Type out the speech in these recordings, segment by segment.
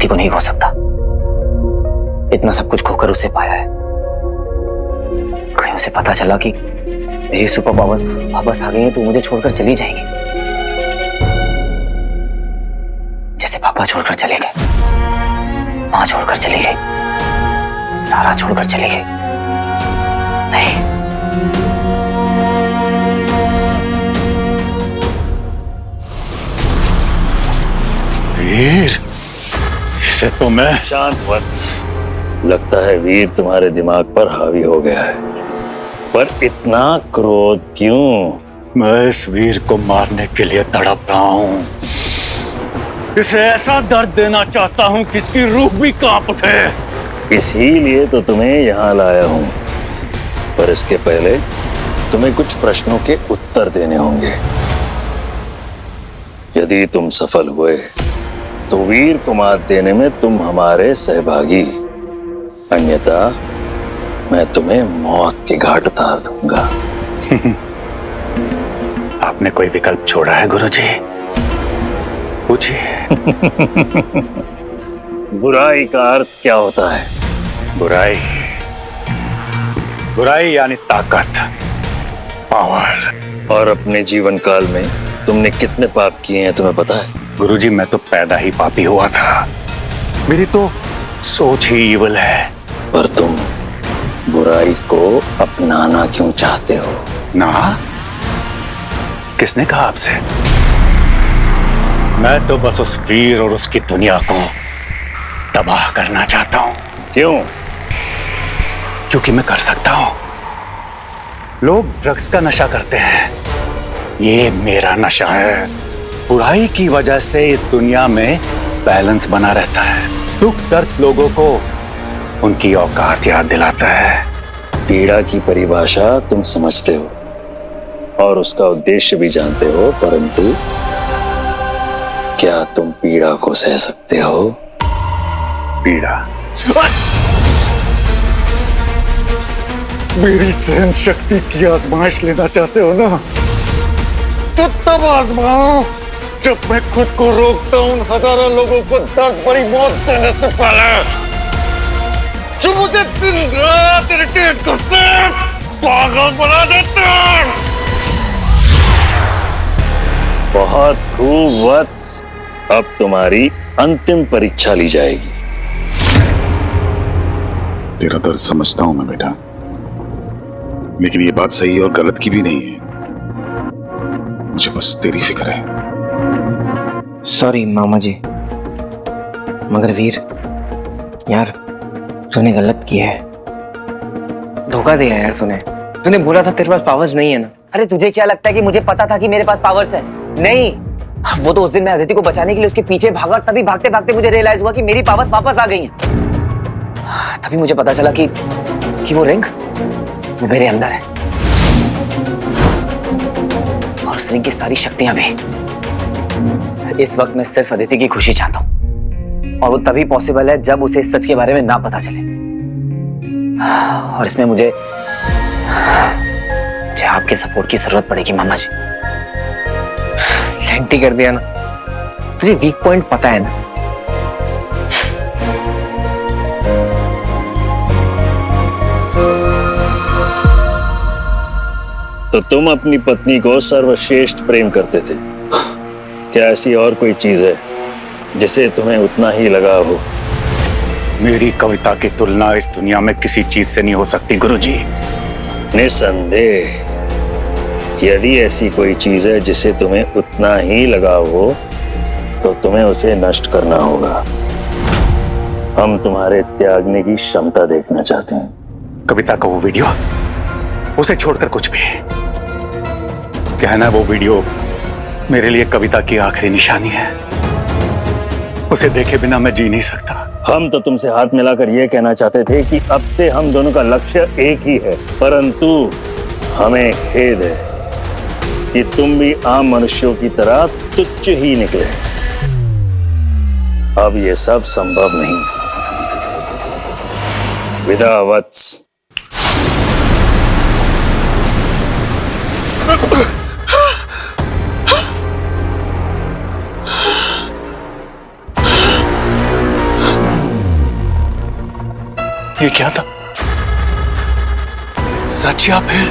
अदिति को नहीं खो सकता। इतना सब कुछ खोकर उसे पाया है। कहीं उसे पता चला कि मेरी सुपर पावर्स वापस आ गई हैं तो मुझे छोड़कर चली जाएगी, जैसे पापा छोड़कर चले गए, मां छोड़कर चली गई, सारा छोड़कर चली गई। नहीं, वीर, इसे तो मैं शांत वत्स, लगता है वीर तुम्हारे दिमाग पर हावी हो गया है, पर इतना क्रोध क्यों? मैं इस वीर को मारने के लिए तड़प रहा हूं। इसे ऐसा दर्द देना चाहता हूं कि इसकी रूह भी कांप उठे। इसीलिए तो तुम्हें यहाँ लाया हूं, पर इसके पहले तुम्हें कुछ प्रश्नों के उत्तर देने होंगे। यदि तुम सफल हुए तो वीर को मात देने में तुम हमारे सहभागी, अन्यथा मैं तुम्हें मौत की घाट उतार दूंगा। आपने कोई विकल्प छोड़ा है गुरुजी? पूछिए। बुराई का अर्थ क्या होता है? बुराई, बुराई यानी ताकत, पावर। और अपने जीवन काल में तुमने कितने पाप किए हैं तुम्हें पता है? गुरुजी, मैं तो पैदा ही पापी हुआ था। मेरी तो सोच ही ईवल है। पर तुम बुराई को अपनाना क्यों चाहते हो? ना, किसने कहा आपसे? मैं तो बस उस वीर और उसकी दुनिया को तबाह करना चाहता हूं। क्यों? क्योंकि मैं कर सकता हूं। लोग ड्रग्स का नशा करते हैं, ये मेरा नशा है। बुराई की वजह से इस दुनिया में बैलेंस बना रहता है। दुख दर्द लोगों को उनकी औकात याद दिलाता है। पीड़ा की परिभाषा तुम समझते हो और उसका उद्देश्य भी जानते हो, परंतु क्या तुम पीड़ा को सह सकते हो? पीड़ा? मेरी सहन शक्ति की आजमाइश लेना चाहते हो ना, तो तब आजमाओ जब मैं खुद को रोकता हूं हजारों लोगों को दर्द भरी मौत देने से पहले, जो मुझे दिन रात इरिटेट करते हैं, पागल बना देते हैं। बहुत खूब वत्स, अब तुम्हारी अंतिम परीक्षा ली जाएगी। तेरा दर्द समझता हूं मैं बेटा, लेकिन ये बात सही और गलत की भी नहीं है। मुझे बस तेरी फिक्र है। सॉरी मामा जी, मगर वीर यार, तूने गलत किया है। धोखा दिया यार तूने। तूने बोला था तेरे पास पावर्स नहीं है ना। अरे तुझे क्या लगता है कि मुझे पता था कि मेरे पास पावर्स है? नहीं, वो तो उस दिन मैं अदिति को बचाने के लिए उसके पीछे भागा, तभी भागते भागते मुझे रियलाइज हुआ कि मेरी पावर्स वापस आ गई हैं। तभी मुझे पता चला कि वो रिंग वो मेरे अंदर है और उस रिंग की सारी शक्तियां भी। इस वक्त मैं सिर्फ अदिति की खुशी चाहता हूं, और वो तभी पॉसिबल है जब उसे इस सच के बारे में ना पता चले। और इसमें मुझे आपके सपोर्ट की जरूरत पड़ेगी मामा जी। सेंटी कर दिया ना, तुझे वीक पॉइंट पता है ना। तो तुम अपनी पत्नी को सर्वश्रेष्ठ प्रेम करते थे, क्या ऐसी और कोई चीज है जिसे तुम्हें उतना ही लगाव हो? मेरी कविता की तुलना इस दुनिया में किसी चीज से नहीं हो सकती गुरुजी। निसंदेह, यदि ऐसी कोई चीज है जिसे तुम्हें उतना ही लगाव हो तो तुम्हें उसे नष्ट करना होगा। हम तुम्हारे त्यागने की क्षमता देखना चाहते हैं। कविता का वो वीडियो, उसे छोड़कर कुछ भी। कहना वो वीडियो मेरे लिए कविता की आखिरी निशानी है। उसे देखे बिना मैं जी नहीं सकता। हम तो तुमसे हाथ मिलाकर यह कहना चाहते थे कि अब से हम दोनों का लक्ष्य एक ही है, परंतु हमें खेद है कि तुम भी आम मनुष्यों की तरह तुच्छ ही निकले। अब ये सब संभव नहीं। विदा वत्स। ये क्या था? सच या फिर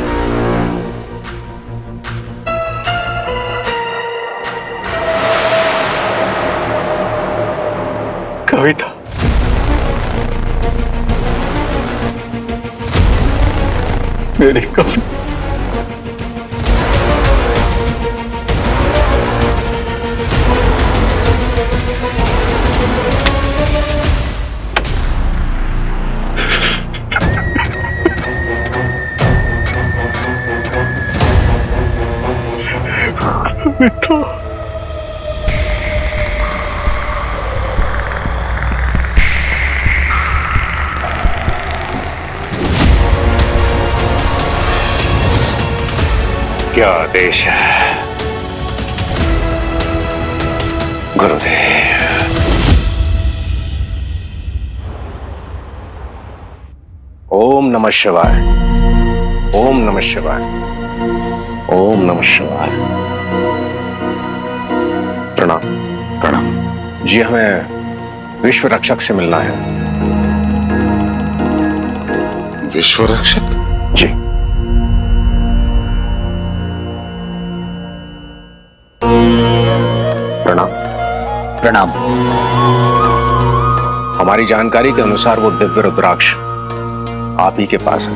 कविता? मेरी कविता। क्या आदेश है गुरुदेव? ओम नमः शिवाय। ओम नमः शिवाय। ओम नमः शिवाय। प्रणाम। प्रणाम। जी, हमें विश्व रक्षक से मिलना है। विश्व रक्षक? जी। प्रणाम। प्रणाम। हमारी जानकारी के अनुसार वो दिव्य रुद्राक्ष आप ही के पास है।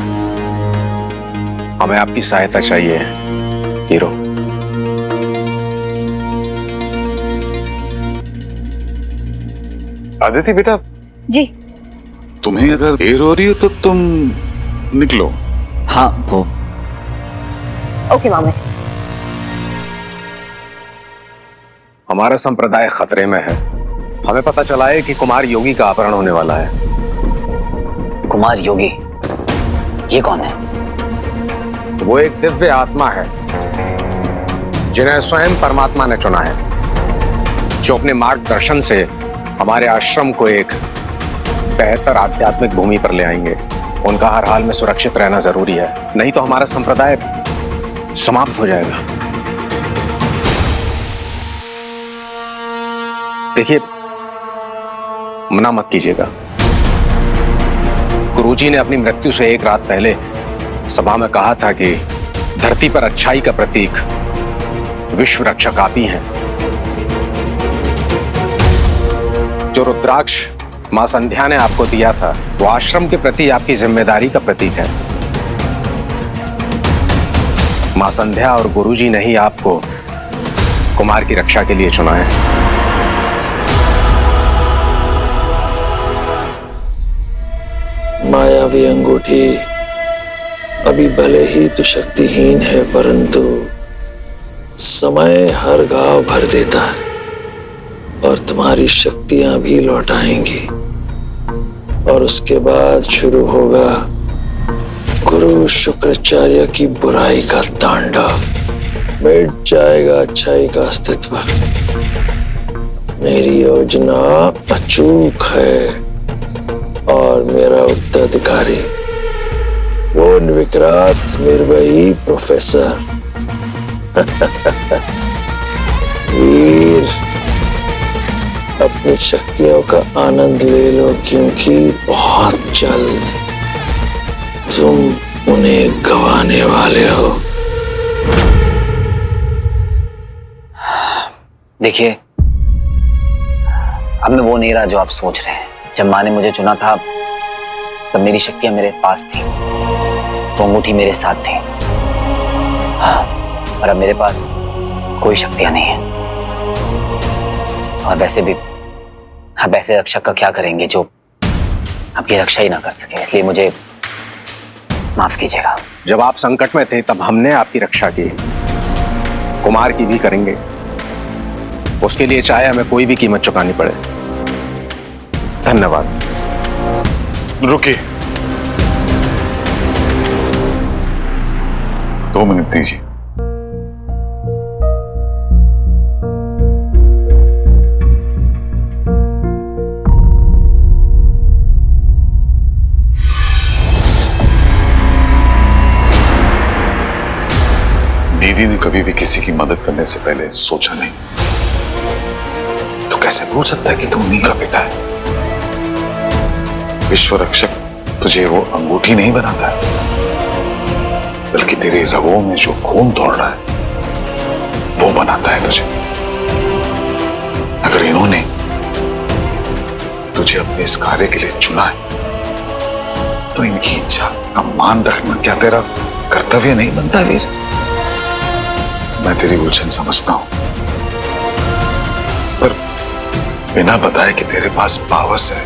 हमें आपकी सहायता चाहिए, हीरो। आदिति बेटा, जी। तुम्हें अगर देर हो रही हो तो तुम निकलो। हाँ, वो ओके मामा जी। हमारा संप्रदाय खतरे में है। हमें पता चला है कि कुमार योगी का अपहरण होने वाला है। कुमार योगी, ये कौन है? वो एक दिव्य आत्मा है जिन्हें स्वयं परमात्मा ने चुना है, जो अपने मार्गदर्शन से हमारे आश्रम को एक बेहतर आध्यात्मिक भूमि पर ले आएंगे। उनका हर हाल में सुरक्षित रहना जरूरी है, नहीं तो हमारा संप्रदाय समाप्त हो जाएगा। देखिए, मना मत कीजिएगा। गुरुजी ने अपनी मृत्यु से एक रात पहले सभा में कहा था कि धरती पर अच्छाई का प्रतीक विश्व रक्षक आप ही हैं। जो रुद्राक्ष मां संध्या ने आपको दिया था, वो आश्रम के प्रति आपकी जिम्मेदारी का प्रतीक है। मां संध्या और गुरुजी ने ही आपको कुमार की रक्षा के लिए चुना है। मायावी अंगूठी अभी भले ही तो शक्तिहीन है, परंतु समय हर घाव भर देता है और तुम्हारी शक्तियां भी लौट आएंगी। और उसके बाद शुरू होगा गुरु शुक्राचार्य की बुराई का तांडव। मिट जाएगा अच्छाई का अस्तित्व। मेरी योजना अचूक है और मेरा उत्तराधिकारी वो निर्विकार निर्भयी प्रोफेसर वीर, अपनी शक्तियों का आनंद ले लो, क्योंकि बहुत जल्द तुम उन्हें गंवाने वाले हो। देखिए, अब मैं वो नहीं रहा जो आप सोच रहे हैं। जब माँ ने मुझे चुना था, तब मेरी शक्तियां मेरे पास थी, वो अंगूठी मेरे साथ थी। हाँ, और अब मेरे पास कोई शक्तियां नहीं है। और वैसे भी आप ऐसे रक्षक का क्या करेंगे जो आपकी रक्षा ही ना कर सके, इसलिए मुझे माफ कीजिएगा। जब आप संकट में थे तब हमने आपकी रक्षा की, कुमार की भी करेंगे। उसके लिए चाहे हमें कोई भी कीमत चुकानी पड़े। धन्यवाद। रुकिए, 2 मिनट दीजिए। दीदी ने कभी भी किसी की मदद करने से पहले सोचा नहीं, तो कैसे बोल सकता है कि तू उन्हीं का बेटा है? विश्व रक्षक तुझे वो अंगूठी नहीं बनाता है, बल्कि तेरे रगों में जो खून दौड़ रहा है वो बनाता है तुझे। अगर इन्होंने तुझे अपने इस कार्य के लिए चुना है तो इनकी इच्छा का मान रखना क्या तेरा कर्तव्य नहीं बनता वीर? मैं तेरी उलझन समझता हूं, पर बिना बताए कि तेरे पास पावर्स है,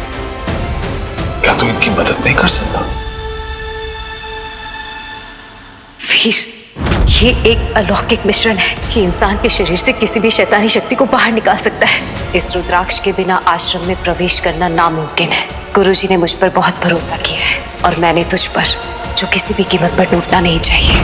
क्या तू इनकी मदद नहीं कर सकता? वीर, ये एक अलौकिक मिश्रण है कि इंसान के शरीर से किसी भी शैतानी शक्ति को बाहर निकाल सकता है। इस रुद्राक्ष के बिना आश्रम में प्रवेश करना नामुमकिन है। गुरुजी ने मुझ पर बहुत भरोसा किया है और मैंने तुझ पर, जो किसी भी कीमत पर टूटना नहीं चाहिए।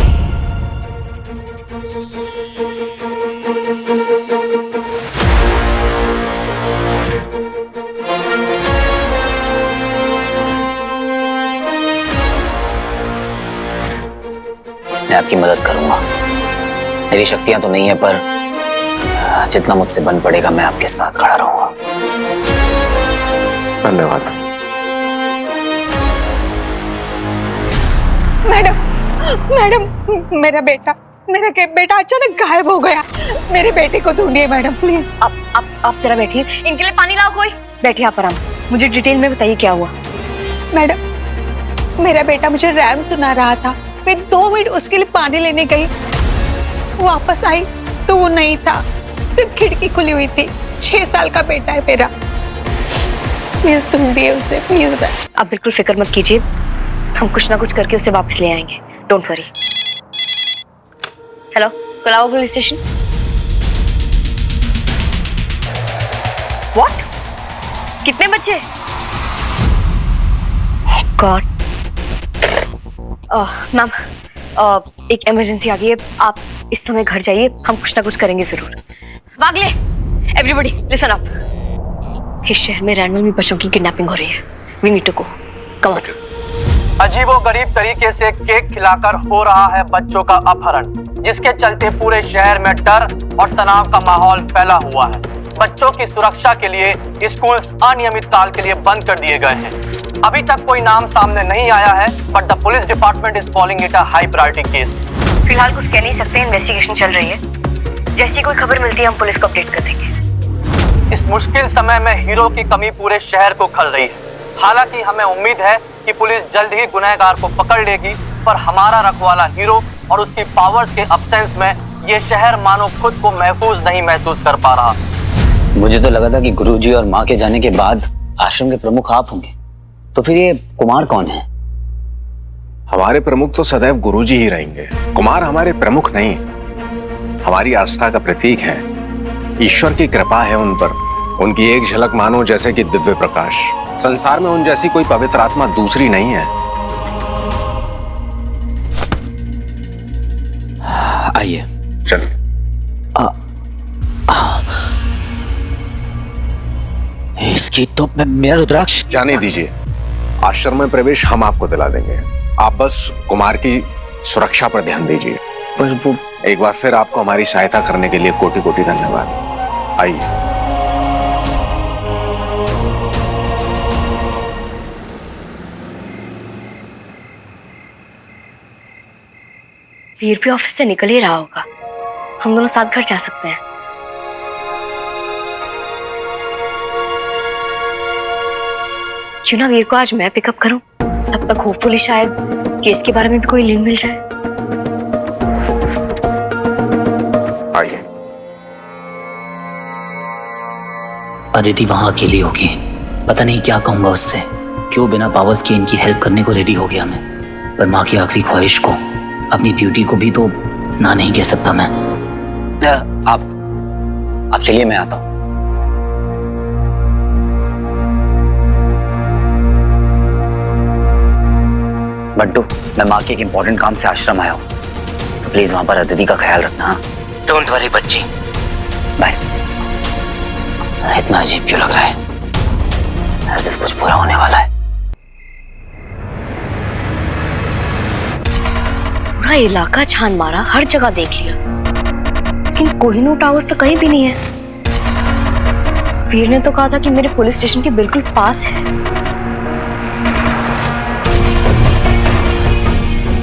मैं आपकी मदद करूंगा। मेरी शक्तियां तो नहीं है, पर जितना मुझसे बन पड़ेगा मैं आपके साथ खड़ा रहूंगा। धन्यवाद। मैडम, मैडम, मेरा बेटा अचानक गायब हो गया। मेरे बेटे को ढूंढिए मैडम, प्लीज। आप जरा बैठिए। इनके लिए पानी लाओ कोई। बैठिए आप आराम से। मुझे डिटेल में बताइए क्या हुआ। मैडम, मेरा बेटा मुझे रैम सुना रहा था। मैं 2 मिनट उसके लिए पानी लेने गई, वापस आई तो वो नहीं था, सिर्फ खिड़की खुली हुई थी। 6 साल का बेटा है मेरा, प्लीज ढूंढिए उसे, प्लीज। आप बिल्कुल फिक्र मत कीजिए, हम कुछ ना कुछ करके उसे वापस ले आएंगे। Don't worry. Hello, Colaba police station. What? कितने बच्चे? गॉड। मैम, एक इमरजेंसी आ गई है। आप इस समय घर जाइए, हम कुछ ना कुछ करेंगे जरूर। वागले, एवरीबॉडी लिसन अप। इस शहर में रैंडमली बच्चों की किडनैपिंग हो रही है। We need to go. Come on. अजीबोगरीब तरीके से केक खिलाकर हो रहा है बच्चों का अपहरण, जिसके चलते पूरे शहर में डर और तनाव का माहौल फैला हुआ है। बच्चों की सुरक्षा के लिए स्कूल अनियमित काल के लिए बंद कर दिए गए हैं। अभी तक कोई नाम सामने नहीं आया है, but the police department is calling it a high priority case. फिलहाल कुछ कह नहीं सकते, इन्वेस्टिगेशन चल रही है। जैसी कोई खबर मिलती है हम पुलिस को अपडेट कर देंगे। इस मुश्किल समय में हीरो की कमी पूरे शहर को खल रही है। हालांकि हमें उम्मीद है कि पुलिस जल्द ही गुनहगार को पकड़ लेगी, पर हमारा रखवाला हीरो और उसकी पावर्स के अब्सेंस में ये शहर मानो खुद को महफूज नहीं महसूस कर पा रहा। मुझे तो लगा था कि गुरुजी और माँ के जाने के बाद आश्रम के प्रमुख आप होंगे, तो फिर ये कुमार कौन है? हमारे प्रमुख तो सदैव गुरुजी ही रहेंगे। कुमार हमारे प्रमुख नहीं, हमारी आस्था का प्रतीक है। ईश्वर की कृपा है उन पर। उनकी एक झलक मानो जैसे कि दिव्य प्रकाश। संसार में उन जैसी कोई पवित्र आत्मा दूसरी नहीं है। आइए। चलिए। इसकी तो मेरा रुद्राक्ष। जाने दीजिए, आश्रम में प्रवेश हम आपको दिला देंगे। आप बस कुमार की सुरक्षा पर ध्यान दीजिए। पर वो एक बार फिर आपको हमारी सहायता करने के लिए कोटि कोटि धन्यवाद। आइए। वीर भी ऑफिस से निकल ही रहा होगा, हम दोनों साथ घर जा सकते हैं। क्यों ना वीर को आज मैं पिकअप करूं, तब तक होपफुली शायद केस के बारे में भी कोई लीड मिल जाए। आइए। अदिति वहां अकेली होगी, पता नहीं क्या कहूंगा उससे। क्यों बिना पावर्स के इनकी हेल्प करने को रेडी हो गया मैं, पर माँ की आखिरी ख्वाहिश को, अपनी ड्यूटी को भी तो ना नहीं कह सकता मैं। आप चलिए, मैं आता हूं। बंटू, मैं माँ के एक इंपॉर्टेंट काम से आश्रम आया हूँ, तो प्लीज वहां पर अदिति का ख्याल रखना। डोंट वरी बच्ची। बाय। इतना अजीब क्यों लग रहा है? ऐसे कुछ बुरा होने वाला है। पूरा इलाका छान मारा, हर जगह देख लिया, लेकिन कोहिनूर टावर्स तो कहीं भी नहीं है। वीर ने तो कहा था कि मेरे पुलिस स्टेशन के बिल्कुल पास है।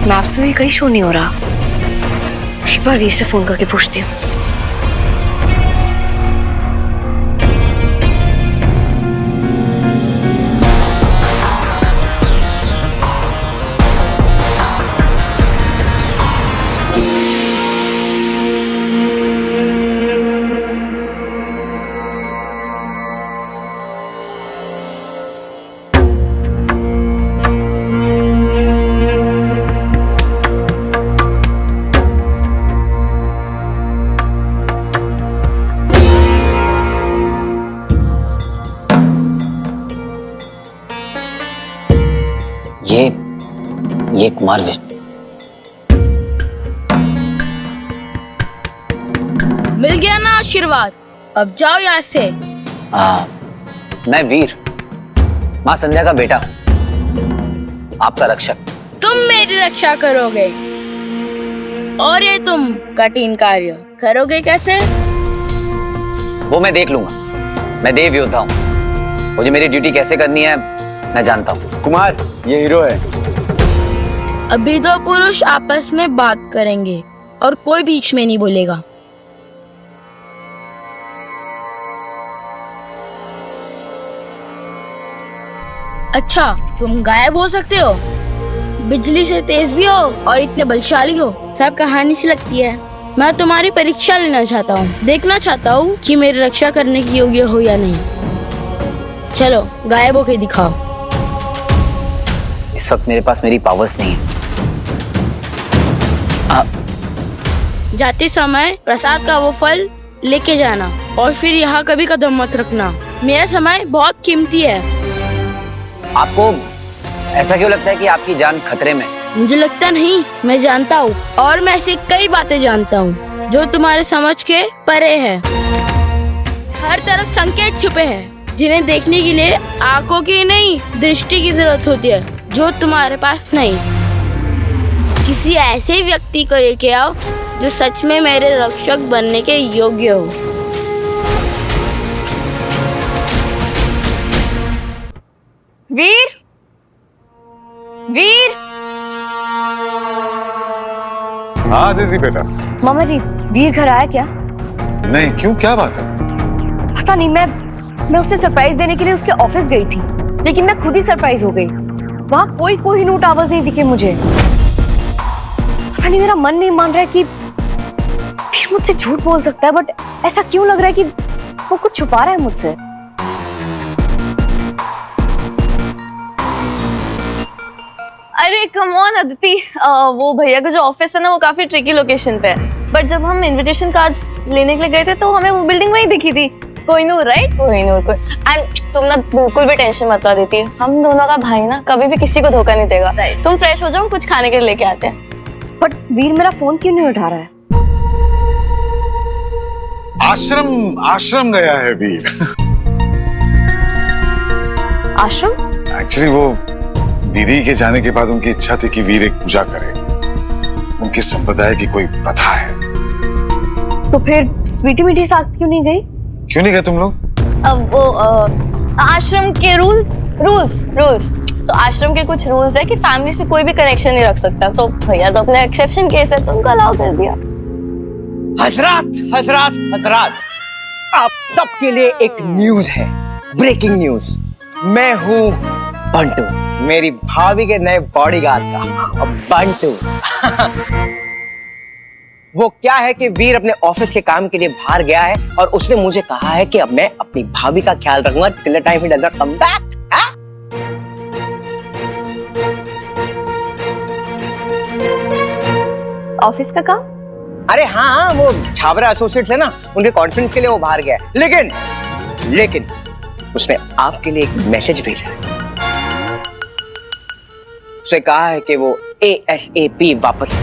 मैप्स में भी कहीं शो नहीं हो रहा। एक बार वीर से फोन करके पूछती हूँ। ये कुमारवीर। मिल गया ना आशीर्वाद, अब जाओ यहाँ से। मैं वीर, माँ संध्या का बेटा, आपका रक्षक। तुम मेरी रक्षा करोगे और ये तुम कठिन कार्य करोगे कैसे? वो मैं देख लूंगा। मैं देव योद्धा हूँ, मुझे मेरी ड्यूटी कैसे करनी है मैं जानता हूँ। कुमार, ये हीरो है। अभी दो पुरुष आपस में बात करेंगे और कोई बीच में नहीं बोलेगा। अच्छा, तुम गायब हो सकते हो, बिजली से तेज भी हो और इतने बलशाली हो, सब कहानी सी लगती है। मैं तुम्हारी परीक्षा लेना चाहता हूँ, देखना चाहता हूँ कि मेरी रक्षा करने की योग्य हो या नहीं। चलो गायब होके दिखाओ। इस वक्त मेरे पास मेरी पावर्स नहीं है। जाते समय प्रसाद का वो फल लेके जाना और फिर यहाँ कभी कदम मत रखना। मेरा समय बहुत कीमती है। आपको ऐसा क्यों लगता है कि आपकी जान खतरे में? मुझे लगता नहीं, मैं जानता हूँ और मैं ऐसी कई बातें जानता हूँ जो तुम्हारे समझ के परे है। हर तरफ संकेत छुपे हैं जिन्हें देखने के लिए आंखों की नहीं दृष्टि की जरूरत होती है, जो तुम्हारे पास नहीं। किसी ऐसे व्यक्ति को लेके आओ जो सच में मेरे रक्षक बनने के योग्य हो। वीर, वीर। हाँ दीदी बेटा। मामा जी, वीर घर आया क्या? नहीं, क्यों, क्या बात है? पता नहीं, मैं उसे सरप्राइज देने के लिए उसके ऑफिस गई थी, लेकिन मैं खुद ही सरप्राइज हो गई। वहाँ कोई कोहिनूर टावर्स नहीं दिखे मुझे। पता नहीं, मेरा मन नहीं मान रहा है कि फिर मुझसे झूठ बोल सकता है, बट ऐसा क्यों लग रहा है कि वो कुछ छुपा रहा है मुझसे। अरे कम ऑन अदिति, वो भैया का जो ऑफिस है ना वो काफी ट्रिकी लोकेशन पे है, बट जब हम इनविटेशन कार्ड्स लेने के लिए गए थे तो हमें वो बिल्डिंग वही दिखी थी। कोहिनूर, राइट? कोहिनूर। एंड तुम ना बिल्कुल भी टेंशन मत लो अदिति, हम दोनों का भाई ना कभी भी किसी को धोखा नहीं देगा। तुम फ्रेश हो जाओ, कुछ खाने के लिए लेके आते हैं। बट वीर मेरा फोन क्यों नहीं उठा रहा है? आश्रम गया है वीर। आश्रम? एक्चुअली वो दीदी के जाने के बाद उनकी इच्छा थी कि वीर एक पूजा करे। उनकी संप्रदाय की कोई प्रथा है। तो फिर स्वीटी मीठी साथ क्यों नहीं गई? क्यों नहीं गए तुम लोग? अब वो आश्रम के रूल्स तो आश्रम के कुछ रूल्स है कि फैमिली से कोई भी कनेक्शन नहीं रख सकता, तो भैया तो अपने एक्सेप्शन केस है तो उनको अलाउ कर दिया। हजरात, आप सबके लिए एक न्यूज है, ब्रेकिंग न्यूज। मैं हूँ बंटू, मेरी भाभी के नए बॉडीगार्ड का बंटू। वो क्या है कि वीर अपने ऑफिस के काम के लिए बाहर गया है और उसने मुझे कहा है कि अब मैं अपनी भाभी का ख्याल रखूंगा till the time he does not come back. Office का काम? अरे हाँ, वो छाबरा एसोसिएट्स है ना, उनके कॉन्फ्रेंस के लिए वो बाहर गया है। लेकिन उसने आपके लिए एक मैसेज भेजा है। उसे कहा है कि वो ASAP वापस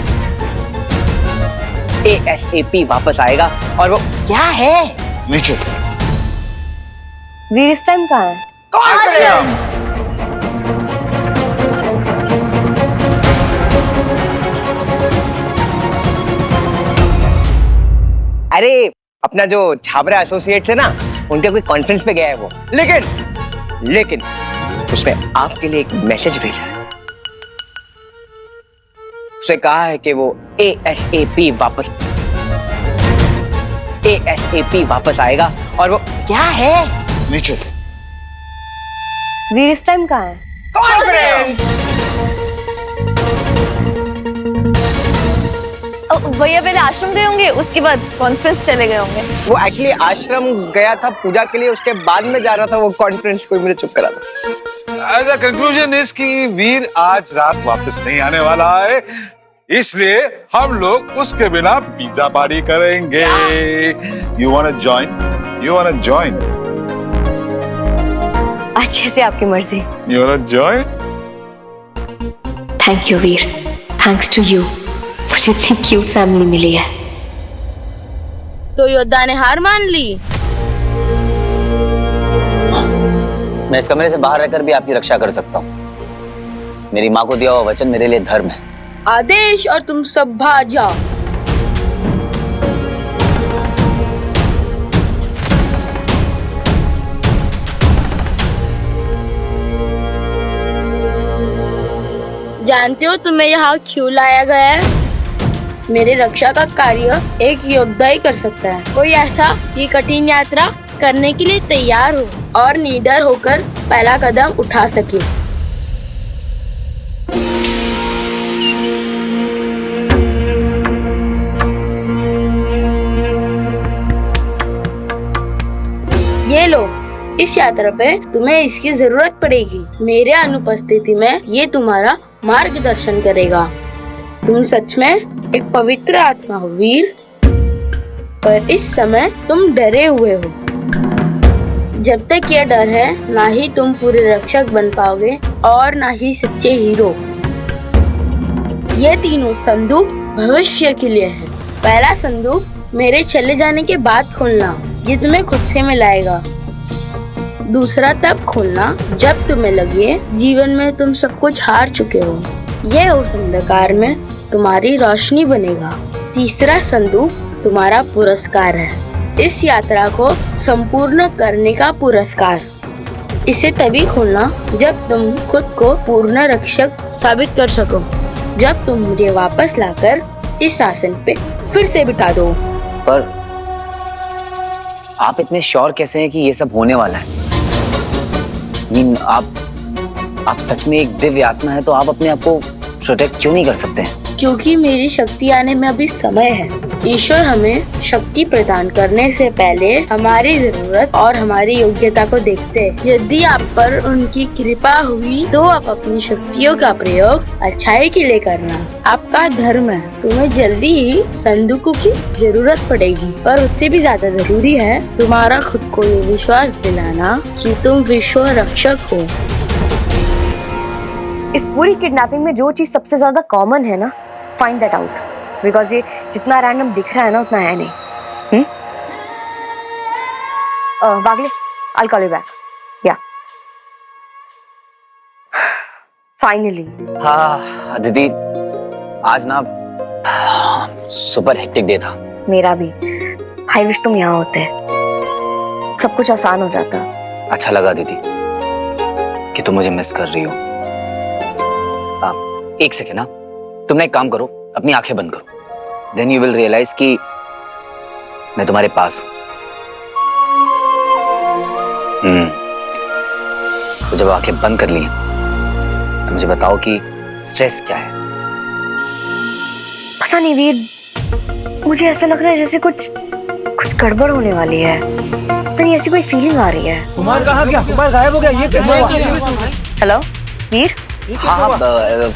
आएगा। और वो क्या है? नीचे थे। वीर इस टाइम कहाँ है? अरे अपना जो छाबरा एसोसिएट्स है ना, उनके कोई कॉन्फ्रेंस पे गया है वो। लेकिन उसने आपके लिए एक मैसेज भेजा है। उसे कहा है कि वो ASAP वापस आएगा। और वो क्या है? नीचे थे। वीर इस टाइम कहाँ है? भैया पहले आश्रम गए होंगे, उसके बाद कॉन्फ्रेंस चले गए होंगे। वो एक्चुअली आश्रम गया था पूजा के लिए, उसके बाद में जा रहा था वो कॉन्फ्रेंस। कोई मुझे चुप करा था। एज अ कंक्लूजन इज कि वीर आज रात वापस नहीं आने वाला है, इसलिए हम लोग उसके बिना पिज्जा पार्टी करेंगे। You want to join? अच्छे से आपकी मर्जी। You want to join? Thank you Veer, thanks to you मुझे इतनी क्यूट फैमिली मिली है। तो योद्धा ने हार मान ली। मैं इस कमरे से बाहर रहकर भी आपकी रक्षा कर सकता हूँ। मेरी माँ को दिया हुआ वचन मेरे लिए धर्म है। आदेश और तुम सब बाहर जाओ। जानते हो तुम्हें यहाँ क्यों लाया गया है? मेरे रक्षा का कार्य एक योद्धा ही कर सकता है। कोई ऐसा ये कठिन यात्रा करने के लिए तैयार हो और निडर होकर पहला कदम उठा सके। ये लो, इस यात्रा पे तुम्हें इसकी जरूरत पड़ेगी। मेरे अनुपस्थिति में ये तुम्हारा मार्गदर्शन करेगा। तुम सच में एक पवित्र आत्मा हो वीर, पर इस समय तुम डरे हुए हो। जब तक यह डर है, ना ही तुम पूरे रक्षक बन पाओगे और ना ही सच्चे हीरो। ये तीनों संदूक भविष्य के लिए है। पहला संदूक मेरे चले जाने के बाद खोलना, ये तुम्हें खुद से मिलाएगा। दूसरा तब खोलना जब तुम्हें लगे जीवन में तुम सब कुछ हार चुके हो। यह उस अंधकार में तुम्हारी रोशनी बनेगा। तीसरा संदूक तुम्हारा पुरस्कार है, इस यात्रा को संपूर्ण करने का पुरस्कार। इसे तभी खोलना जब तुम खुद को पूर्ण रक्षक साबित कर सको, जब तुम मुझे वापस लाकर इस आसन पे फिर से बिठा दो। पर आप इतने श्योर कैसे हैं कि ये सब होने वाला है? आप सच में एक दिव्य आत्मा है, तो आप अपने आप को प्रोटेक्ट क्यों नहीं कर सकते हैं? क्योंकि मेरी शक्ति आने में अभी समय है। ईश्वर हमें शक्ति प्रदान करने से पहले हमारी जरूरत और हमारी योग्यता को देखते हैं। यदि आप पर उनकी कृपा हुई तो आप अपनी शक्तियों का प्रयोग अच्छाई के लिए करना आपका धर्म है। तुम्हें जल्दी ही संदूकों की जरूरत पड़ेगी, पर उससे भी ज्यादा जरूरी है तुम्हारा खुद को ये विश्वास दिलाना कि तुम विश्व रक्षक हो। इस पूरी किडनैपिंग में जो चीज सबसे ज्यादा कॉमन है ना, फाइंड दैट आउट, बिकॉज ये जितना रैंडम दिख रहा है ना उतना है नहीं। Bagle, I'll call you back. Yeah. Finally. हाँ दीदी, आज ना सुपर हेक्टिक डे था। मेरा भी। I wish तुम यहाँ होते, सब कुछ आसान हो जाता। अच्छा लगा दीदी कि तुम मुझे मिस कर रही हो। एक सेकेंड ना, तुम एक काम करो, अपनी आंखें बंद करो, देन यू विल रियलाइज कि मैं तुम्हारे पास हूं। तो जब आंखें बंद कर ली तो मुझे बताओ कि स्ट्रेस क्या है? पता नहीं वीर, मुझे ऐसा लग रहा है जैसे कुछ गड़बड़ होने वाली है। तो नहीं, ऐसी कोई फीलिंग आ रही है। कुमार कहाँ गया? कुमार गायब हो गया, ये कैसे हुआ? हेलो वीर। हाँ,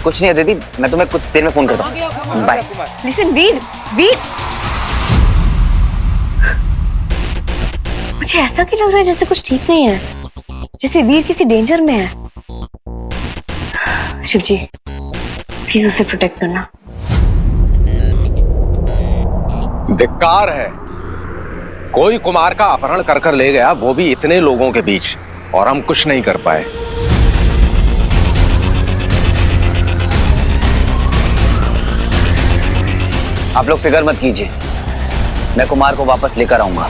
कुछ नहीं है दीदी, मैं तुम्हें कुछ देर में फोन करता हूँ। बाय। लिसन वीर, मुझे ऐसा क्यों लग रहा है जैसे कुछ ठीक नहीं है, जैसे वीर किसी डेंजर में है। शिव जी प्लीज उसे प्रोटेक्ट करना। धिक्कार है, कोई कुमार का अपहरण कर ले गया, वो भी इतने लोगों के बीच, और हम कुछ नहीं कर पाए। आप लोग फिक्र मत कीजिए, मैं कुमार को वापस लेकर आऊंगा।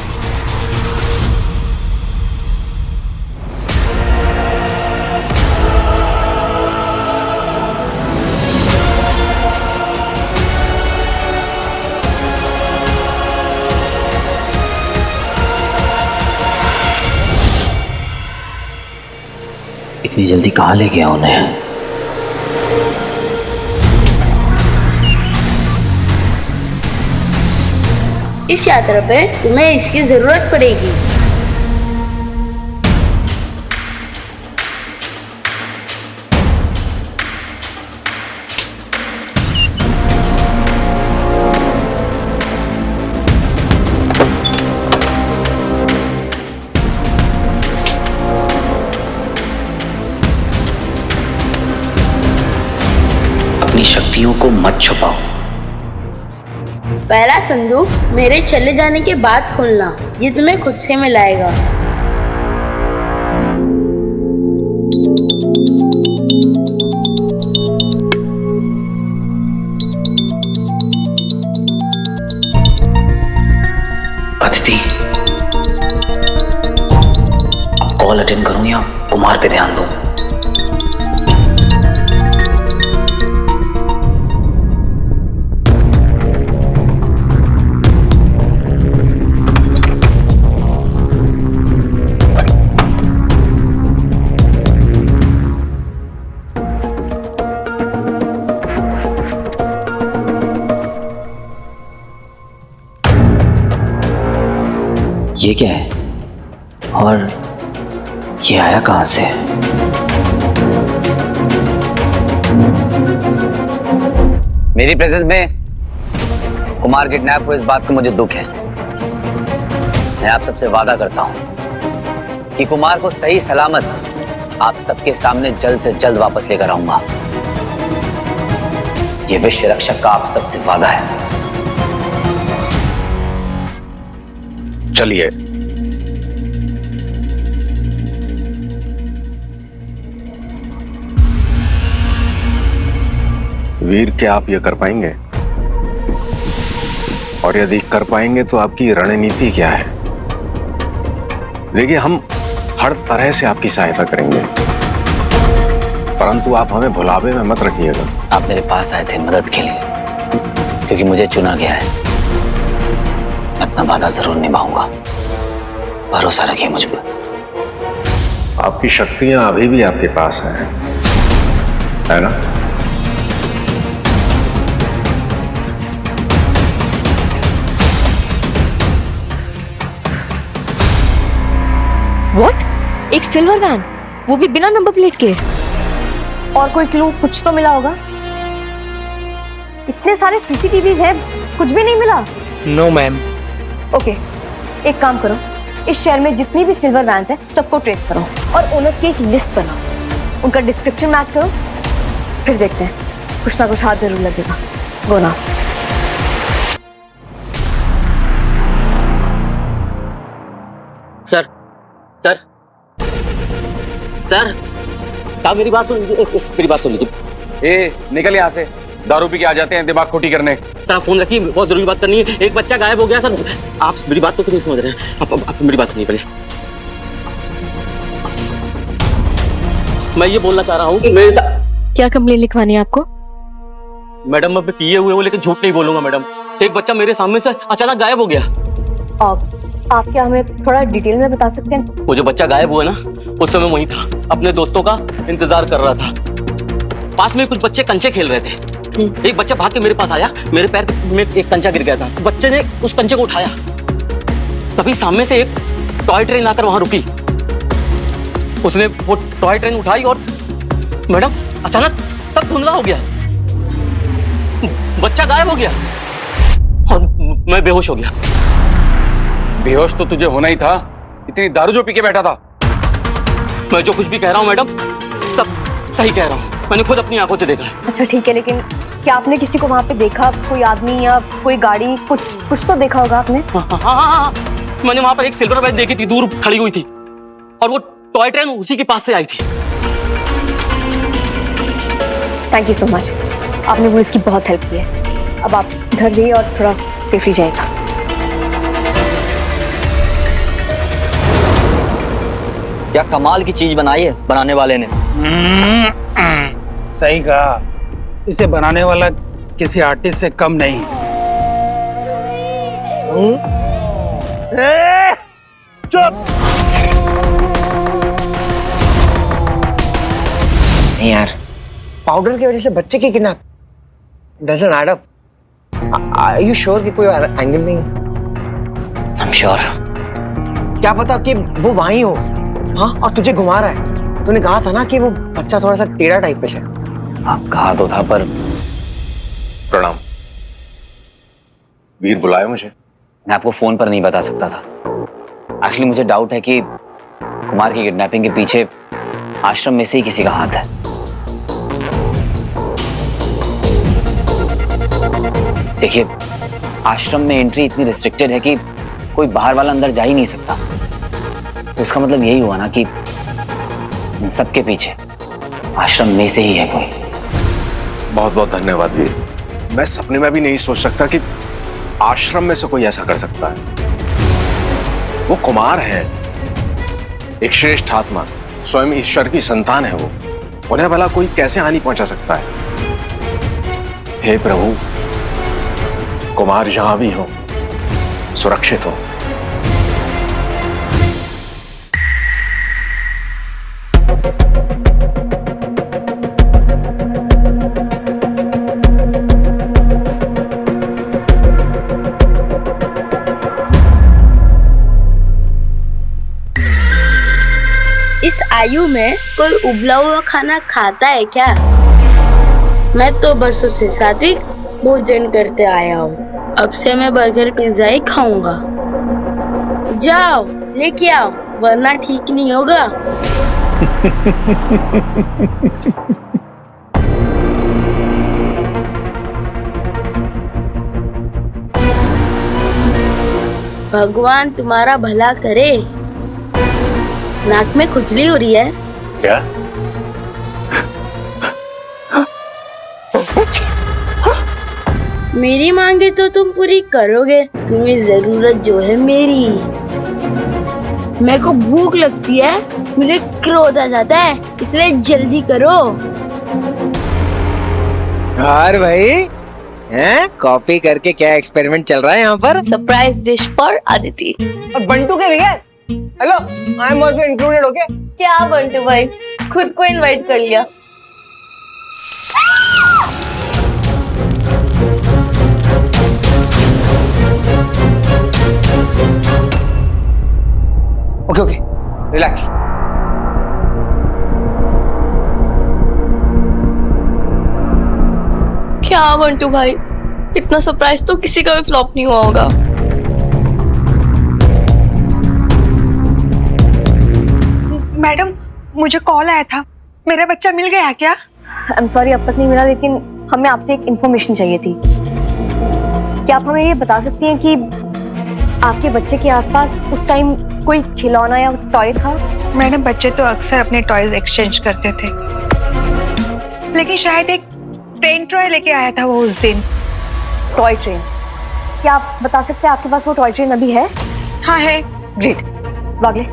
इतनी जल्दी कहाँ ले गया उन्हें? इस यात्रा पे तुम्हें इसकी जरूरत पड़ेगी। अपनी शक्तियों को मत छुपाओ। पहला संदूक मेरे चले जाने के बाद खोलना, ये तुम्हें खुद से मिलाएगा। अदिति, अब कॉल अटेंड करूं या कुमार पे ध्यान दूं? ये क्या है और ये आया कहां से? मेरी प्रेजेंस में कुमार किडनैप हुए इस बात का मुझे दुख है। मैं आप सबसे वादा करता हूं कि कुमार को सही सलामत आप सबके सामने जल्द से जल्द वापस लेकर आऊंगा। ये विश्व रक्षक का आप सबसे वादा है। चलिए। वीर, क्या आप ये कर पाएंगे? और यदि कर पाएंगे तो आपकी रणनीति क्या है? देखिए, हम हर तरह से आपकी सहायता करेंगे, परंतु आप हमें भुलावे में मत रखिएगा। आप मेरे पास आए थे मदद के लिए, क्योंकि मुझे चुना गया है। मैं अपना वादा जरूर निभाऊंगा, भरोसा रखिए मुझ पर। आपकी शक्तियां अभी भी आपके पास हैं, है ना? व्हाट? एक सिल्वर वैन, वो भी बिना नंबर प्लेट के। और कोई क्लू कुछ तो मिला होगा? इतने सारे सीसीटीवीज हैं, कुछ भी नहीं मिला? No ma'am. ओके, एक काम करो, इस शहर में जितनी भी सिल्वर वैन्स हैं सबको ट्रेस करो और ओनर्स की एक लिस्ट बनाओ, उनका डिस्क्रिप्शन मैच करो, फिर देखते हैं, कुछ ना कुछ हाथ जरूर लगेगा। गो ना। सर सर सर, आप मेरी बात सुन लीजिए, मेरी बात सुन लीजिए। ए, निकल यहाँ से। दारू पी के आ जाते हैं दिमाग खोटी करने। सर आप फोन रखिए, बहुत जरूरी बात करनी है। एक बच्चा गायब हो गया सर। आप मेरी बात तो क्यों नहीं समझ रहे हैं? आप मेरी बात सुनिए पहले। मैं ये बोलना चाह रहा हूँ कि क्या कंप्लेन लिखवानी है आपको? मैडम, मैं पिए हुए हूँ लेकिन झूठ नहीं बोलूंगा मैडम। एक बच्चा मेरे सामने से अचानक गायब हो गया। आप क्या हमें थोड़ा डिटेल में बता सकते हैं? वो जो बच्चा गायब हुआ ना, उस समय वहीं था, अपने दोस्तों का इंतजार कर रहा था। पास में कुछ बच्चे कंचे खेल रहे थे। एक बच्चा भाग के मेरे पास आया, मेरे पैर में एक कंचा गिर गया था। बच्चे ने उस कंचे को उठाया, तभी सामने से एक टॉय ट्रेन आकर वहां रुकी। उसने वो टॉय ट्रेन उठाई और मैडम अचानक सब धुंधला हो गया, बच्चा गायब हो गया और मैं बेहोश हो गया। बेहोश तो तुझे होना ही था, इतनी दारू जो पी के बैठा था। मैं जो कुछ भी कह रहा हूँ मैडम, सब सही कह रहा हूँ, मैंने खुद अपनी आंखों से देखा है। अच्छा ठीक है, लेकिन क्या आपने किसी को वहाँ पे देखा? कोई आदमी या कोई गाड़ी, कुछ तो देखा होगा आपने? हाँ, मैंने वहाँ पर एक सिल्वर वैन देखी थी, दूर खड़ी हुई थी, और वो टॉय ट्रेन उसी के पास से आई थी। थैंक यू सो मच, आपने पुलिस की बहुत हेल्प की है। अब आप घर जाइए और थोड़ा सेफली जाइएगा। क्या कमाल की चीज बनाई है बनाने वाले ने। सही कहा, इसे बनाने वाला किसी आर्टिस्ट से कम नहीं। चुप! नहीं यार, पाउडर की वजह से बच्चे की kidnap doesn't add up. Are you sure कि कोई एंगल नहीं है? I am sure. क्या पता कि वो वहीं हो, हाँ, और तुझे घुमा रहा है। तूने कहा था ना कि वो बच्चा थोड़ा सा टेढ़ा टाइप पे है। आप कहा तो था, पर प्रणाम। वीर बुलाया मुझे? मैं आपको फोन पर नहीं बता सकता था। एक्चुअली मुझे डाउट है कि कुमार की किडनैपिंग के पीछे आश्रम में से ही किसी का हाथ है। देखिए, आश्रम में एंट्री इतनी रिस्ट्रिक्टेड है कि कोई बाहर वाला अंदर जा ही नहीं सकता। तो इसका मतलब यही हुआ ना कि इन सबके पीछे आश्रम में से ही है कोई। बहुत बहुत धन्यवाद वीर। मैं सपने में भी नहीं सोच सकता कि आश्रम में से कोई ऐसा कर सकता है। वो कुमार है, एक श्रेष्ठ आत्मा, स्वयं ईश्वर की संतान है वो। उन्हें भला कोई कैसे हानि पहुंचा सकता है? हे प्रभु, कुमार जहां भी हो सुरक्षित हो। इस आयु में कोई उबला हुआ खाना खाता है क्या? मैं तो बरसों से सात्विक भोजन करते आया हूँ। अब से मैं बर्गर पिज्जा ही खाऊंगा। जाओ लेके आओ, वरना ठीक नहीं होगा। भगवान तुम्हारा भला करे। नाक में खुजली हो रही है क्या? मेरी मांगे तो तुम पूरी करोगे। तुम्हें जरूरत जो है मेरी। मेरे को भूख लगती है, मुझे क्रोध आ जाता है, इसलिए जल्दी करो। और भाई हैं, कॉपी करके क्या एक्सपेरिमेंट चल रहा है यहाँ पर? Surprise dish for Aditi. और बंटू के भैया, hello, I am also included, okay? क्या बंटू भाई, खुद को इनवाइट कर लिया। Okay okay, relax. क्या बंटू भाई, इतना सरप्राइज तो किसी का भी फ्लॉप नहीं हुआ होगा। मैडम, मुझे कॉल आया था, मेरा बच्चा मिल गया क्या? आई एम सॉरी, अब तक नहीं मिला, लेकिन हमें आपसे एक इन्फॉर्मेशन चाहिए थी। क्या आप हमें ये बता सकती हैं कि आपके बच्चे के आसपास उस टाइम कोई खिलौना या टॉय था? मैडम, बच्चे तो अक्सर अपने टॉयज एक्सचेंज करते थे, लेकिन शायद एक ट्रेन टॉय लेके आया था वो उस दिन। Toy train? क्या आप बता सकते हैं आपके पास वो टॉय ट्रेन अभी है? हाँ है। ग्रेट। वागले,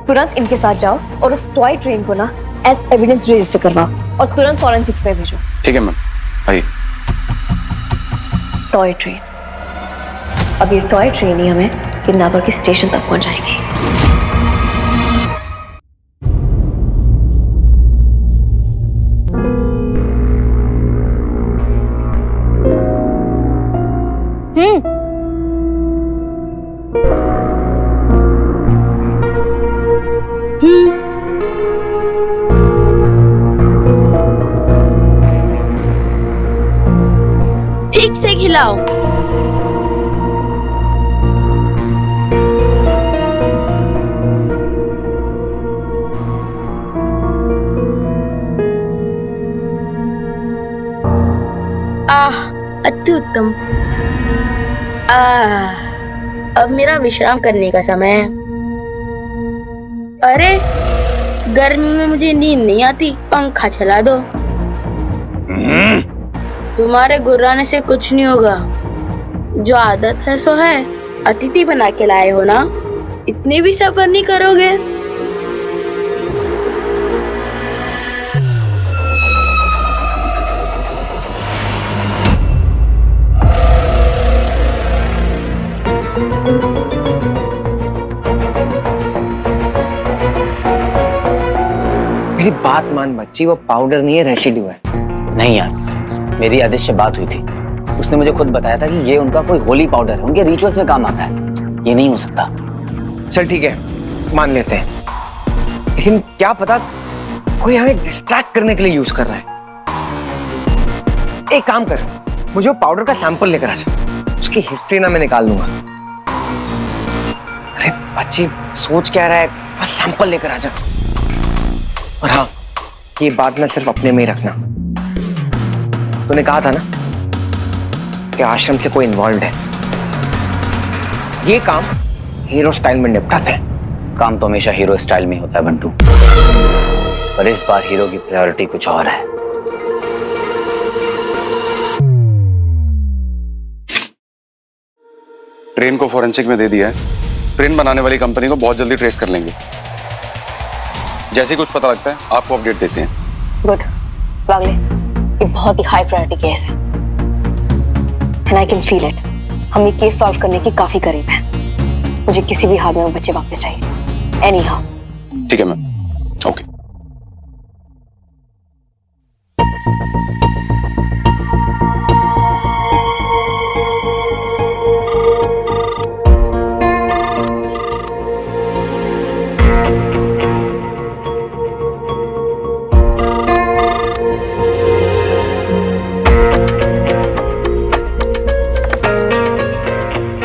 तुरंत इनके साथ जाओ और उस टॉय ट्रेन को ना एज एविडेंस रजिस्टर करवाओ और तुरंत फॉरेंसिक्स में भेजो। ठीक है मैम। आइए। Toy train. अब ये टॉय ट्रेन ही हमें किडनैपर के स्टेशन तक पहुंचाएगी। ठीक से खिलाओ। अत्युत्तम। अब मेरा विश्राम करने का समय है। अरे, गर्मी में मुझे नींद नहीं आती, पंखा चला दो। तुम्हारे गुर्राने से कुछ नहीं होगा। जो आदत है सो है। अतिथि बना के लाए हो ना, इतनी भी सब्र नहीं करोगे? मेरी बात मान बच्ची, वो पाउडर नहीं है, रेसिड्यू है। नहीं यार, मेरी आदित्य से बात हुई थी, उसने मुझे खुद बताया था कि ये उनका कोई होली पाउडर है, उनके रिचुअल्स में काम आता है। ये नहीं हो सकता। चल ठीक है, मान लेते हैं, लेकिन क्या पता कोई हमें डिस्ट्रैक्ट करने के लिए यूज कर रहा है। एक काम कर, मुझे वो पाउडर का सैंपल लेकर आ जा, उसकी हिस्ट्री ना मैं निकाल लूंगा। अरे बच्ची सोच क्या रहा है, बस सैंपल लेकर आ जा। और हाँ, ये बात ना सिर्फ अपने में ही रखना। तूने कहा था ना कि आश्रम से कोई इन्वॉल्व है। ये काम हीरो स्टाइल में निपटाते हैं। काम तो हमेशा हीरो स्टाइल में होता है बंटू, पर इस बार हीरो की प्रायोरिटी कुछ और है। ट्रेन को फोरेंसिक में दे दिया है। ट्रेन बनाने वाली कंपनी को बहुत जल्दी ट्रेस कर लेंगे। जैसे ही कुछ पता लगता है आपको अपडेट देते हैं। गुड वागले, ये बहुत ही हाई प्रायोरिटी केस है and I can feel it. हम ये केस सॉल्व करने की काफी करीब है। मुझे किसी भी हाल में वो बच्चे वापस चाहिए, एनी हाउ। ठीक है मैम, ओके।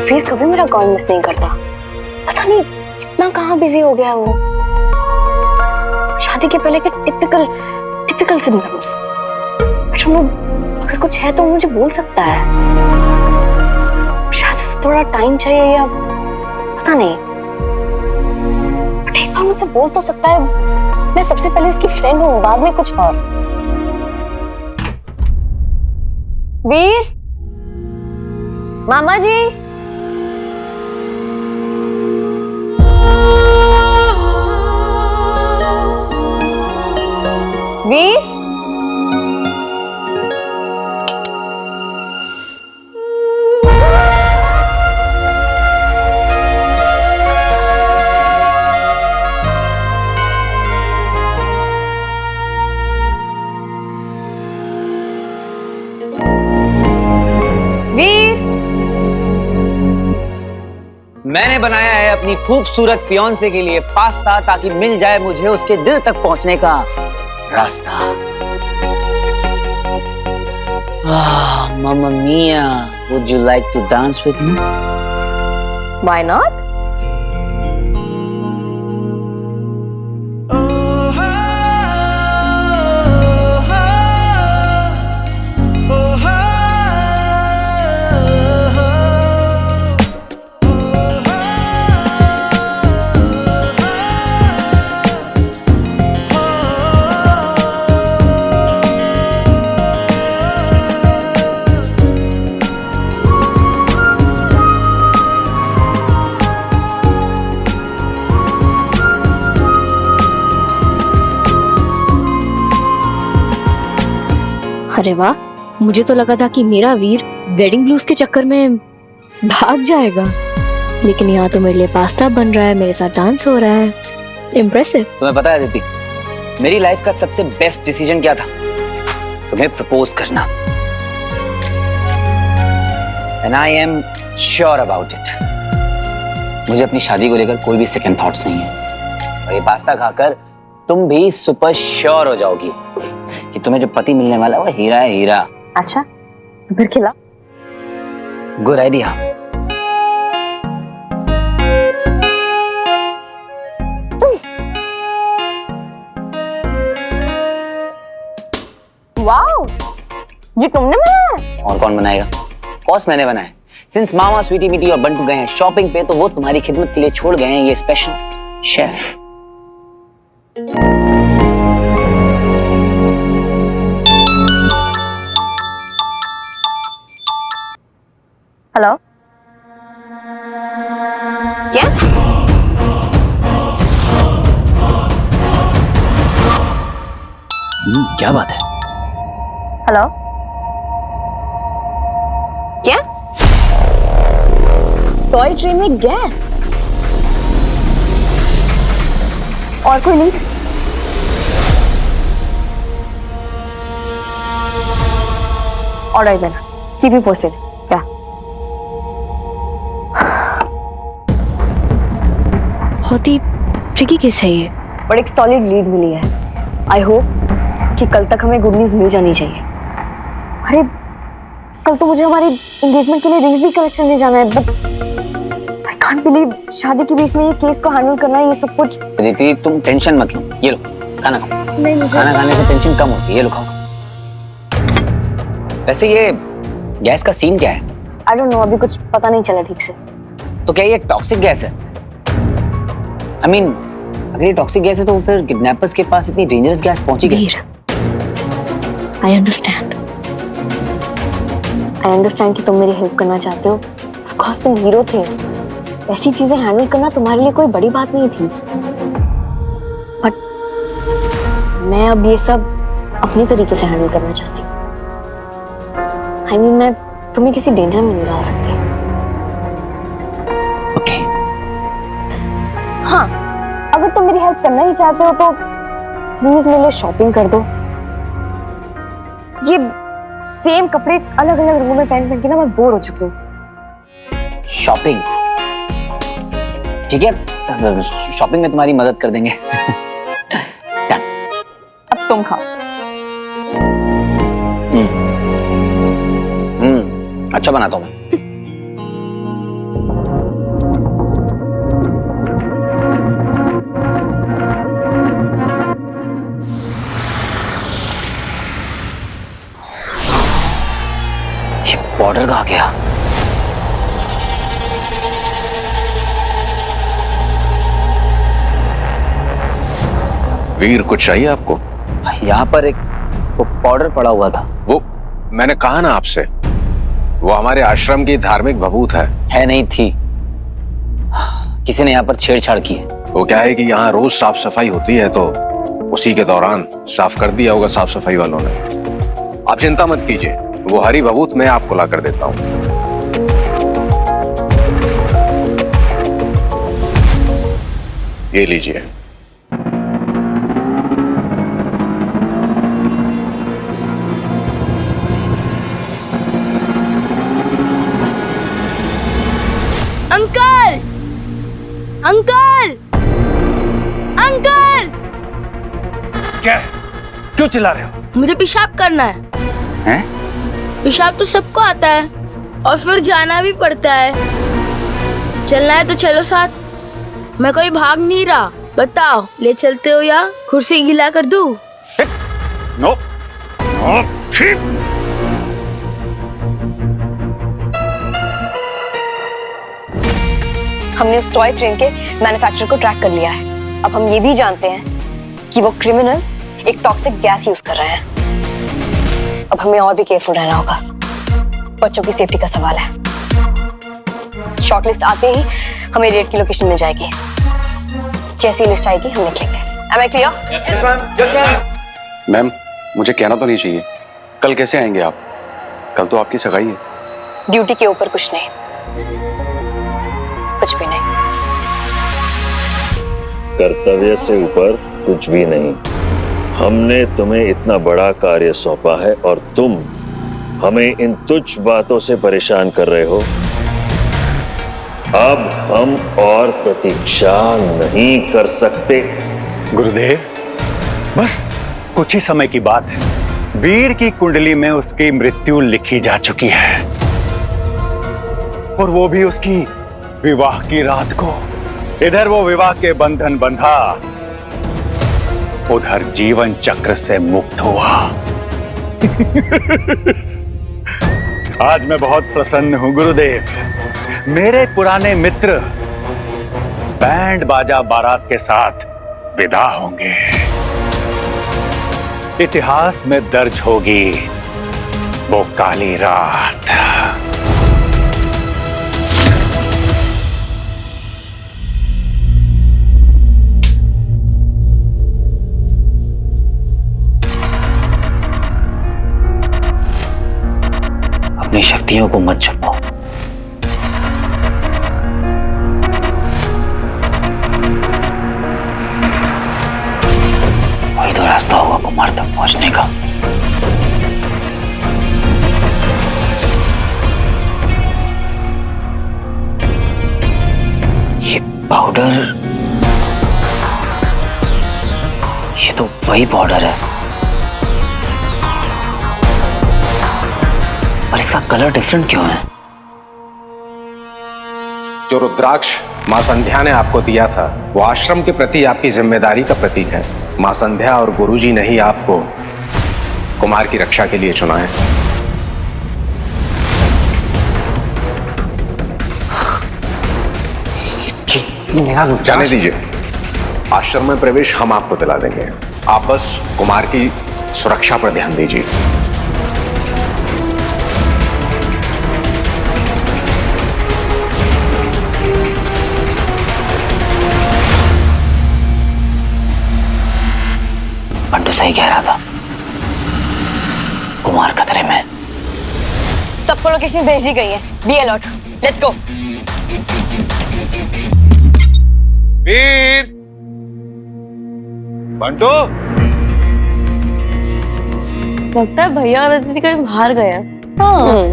फिर कभी मेरा कॉल मिस नहीं करता, पता नहीं इतना कहाँ बिजी हो गया है वो। शादी के पहले के टिपिकल सिम्टम्स। बट हम लोग अगर कुछ है तो मुझे बोल सकता है। शायद उसे थोड़ा टाइम चाहिए या पता नहीं, बट एक बार मुझसे बोल तो सकता है। मैं सबसे पहले उसकी फ्रेंड हूँ, बाद में कुछ और। वीर, मामा जी, वीर, वीर। मैंने बनाया है अपनी खूबसूरत फियांसे के लिए पास्ता, ताकि मिल जाए मुझे उसके दिल तक पहुंचने का रास्ता। Mamma mia, would you like to dance with me? Why not? अरे वाह, मुझे तो लगा था कि मेरा वीर वेडिंग ब्लूज के चक्कर में भाग जाएगा, लेकिन यहाँ तो मेरे लिए पास्ता बन रहा है, मेरे साथ डांस हो रहा है। इम्प्रेसिव। तुम्हें पता है दीदी, मेरी लाइफ का सबसे बेस्ट डिसीजन क्या था? तुम्हें प्रपोज करना। And I am sure about it. मुझे अपनी शादी को लेकर कोई भी सेकंड थॉट्स नहीं है, और ये पास्ता खाकर तुम भी सुपर श्योर हो जाओगी कि तुम्हें जो पति मिलने वाला है वो हीरा है, हीरा। अच्छा, तो फिर खिला। Good idea. वाओ, ये तुमने बनाया? और कौन बनाएगा? ऑफ कोर्स मैंने बनाया है। सिंस मामा, स्वीटी मिटी और बंटू गए हैं शॉपिंग पे, तो वो तुम्हारी खिदमत के लिए छोड़ गए हैं ये स्पेशल शेफ। हेलो, क्या? क्या बात है? हेलो, क्या? टॉय ट्रेन में गैस? और कोई नहीं? ऑलराइट बेना, कीप मी पोस्टेड। क्या बहुत ही ट्रिकी केस है ये, बट एक सॉलिड लीड मिली है। आई होप कि कल तक हमें गुड न्यूज मिल जानी चाहिए। अरे कल तो मुझे हमारी एंगेजमेंट के लिए रिंग्स भी कलेक्ट करने जाना है, बट आई कांट बिलीव शादी के बीच में ये केस को हैंडल करना, ये सब कुछ। अदिति तुम टेंशन मत लो, ये लो खाना खाओ। नहीं, मुझे खाना खाने से टेंशन कम होती है, ये लो खाओ। वैसे ये गैस का सीन क्या है? आई डोंट नो, अभी कुछ पता नहीं चला ठीक से। तो क्या ये टॉक्सिक गैस है? आई मीन अगर ये टॉक्सिक गैस है तो फिर किडनैपर्स के पास इतनी डेंजरस गैस पहुंची कैसे? आई अंडरस्टैंड कि तुम मेरी हेल्प करना चाहते हो। ऑफ कोर्स तुम हीरो थे, ऐसी चीजें हैंडल करना तुम्हारे लिए कोई बड़ी बात नहीं थी। बट मैं अब ये सब अपनी तरीके से हैंडल करना चाहती हूँ। आई मीन मैं तुम्हें किसी डेंजर में नहीं डाल सकती। ओके। हाँ, अगर तुम मेरी हेल्प करना ही चाहते हो तो प्लीज मेरे लिए शॉपिंग कर दो। ये सेम कपड़े अलग अलग रंगों में पहन के ना मैं बोर हो चुकी हूँ। शॉपिंग ठीक है, शॉपिंग में तुम्हारी मदद कर देंगे। अब तुम खाओ। अच्छा बनाता हूँ मैं। ये बॉर्डर कहाँ गया? वीर कुछ चाहिए आपको? यहाँ पर एक पाउडर पड़ा हुआ था। वो मैंने कहा ना आपसे, वो हमारे आश्रम की धार्मिक भभूत है। नहीं थी, किसी ने यहाँ पर छेड़छाड़ की है। वो क्या है कि यहाँ रोज साफ सफाई होती है, तो उसी के दौरान साफ कर दिया होगा साफ सफाई वालों ने। आप चिंता मत कीजिए, वो हरी भभूत मैं आपको ला कर देता हूँ। ये लीजिए। Uncle, uncle, uncle! क्या है? क्यों चिल्ला रहे हो? मुझे पेशाब करना है। हैं? पेशाब तो सबको आता है और फिर जाना भी पड़ता है। चलना है तो चलो साथ, मैं कोई भाग नहीं रहा। बताओ ले चलते हो या कुर्सी गीला कर दूं? नो, नो, हमने उस टॉय ट्रेन के मैन्युफैक्चरर को ट्रैक कर लिया है। अब हम ये भी जानते हैं कि वो क्रिमिनल्स एक टॉक्सिक गैस यूज कर रहे हैं। अब हमें और भी केयरफुल रहना होगा, बच्चों की सेफ्टी का सवाल है। शॉर्टलिस्ट आते ही हमें रेड की लोकेशन मिल जाएगी। जैसी लिस्ट आएगी हम निकलेंगे। Am I clear? Yes, ma'am. Yes, ma'am. Ma'am मुझे कहना तो नहीं चाहिए, कल कैसे आएंगे आप? कल तो आपकी सगाई है। ड्यूटी के ऊपर कुछ नहीं, कुछ भी नहीं। कर्तव्य से ऊपर कुछ भी नहीं। हमने तुम्हें इतना बड़ा कार्य सौंपा है और तुम हमें इन तुच्छ बातों से परेशान कर रहे हो। अब हम और प्रतीक्षा नहीं कर सकते। गुरुदेव, बस कुछ ही समय की बात है। वीर की कुंडली में उसकी मृत्यु लिखी जा चुकी है, और वो भी उसकी विवाह की रात को। इधर वो विवाह के बंधन बंधा, उधर जीवन चक्र से मुक्त हुआ। आज मैं बहुत प्रसन्न हूं गुरुदेव। मेरे पुराने मित्र बैंड बाजा बारात के साथ विदा होंगे। इतिहास में दर्ज होगी वो काली रात। अपनी शक्तियों को मत छुपाओ। वही तो रास्ता होगा कुमार तक पहुंचने का। पाउडर, ये तो वही पाउडर है, पर इसका कलर डिफरेंट क्यों है? जो रुद्राक्ष मां संध्या ने आपको दिया था वो आश्रम के प्रति आपकी जिम्मेदारी का प्रतीक है। मां संध्या और गुरुजी ने ही आपको कुमार की रक्षा के लिए चुना है। मेरा जाने दीजिए, आश्रम में प्रवेश हम आपको दिला देंगे, आप बस कुमार की सुरक्षा पर ध्यान दीजिए। बंटू सही कह रहा था, कुमार खतरे में। सबको लोकेशन भेज दी गई है, बी अलर्ट, लेट्स गो। वीर, बंटू, लगता है भैया और अदिति कहीं बाहर गए हैं। हाँ।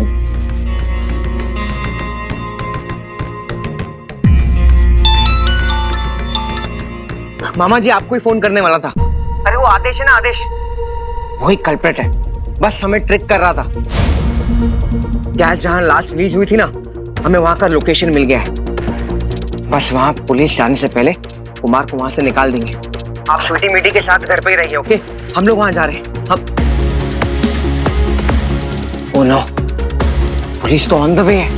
मामा जी आपको ही फोन करने वाला था। अरे वो आदेश है ना, आदेश, वही कल्प्रेट है, बस हमें ट्रिक कर रहा था। क्या जहां लाश रिलीज हुई थी ना, हमें वहां का लोकेशन मिल गया है। बस वहां पुलिस जाने से पहले कुमार को वहां से निकाल देंगे। आप स्वीटी मीटी के साथ घर पे ही रहिए, ओके? हम लोग वहां जा रहे हैं। हम ओ नो, पुलिस तो ऑन द वे है।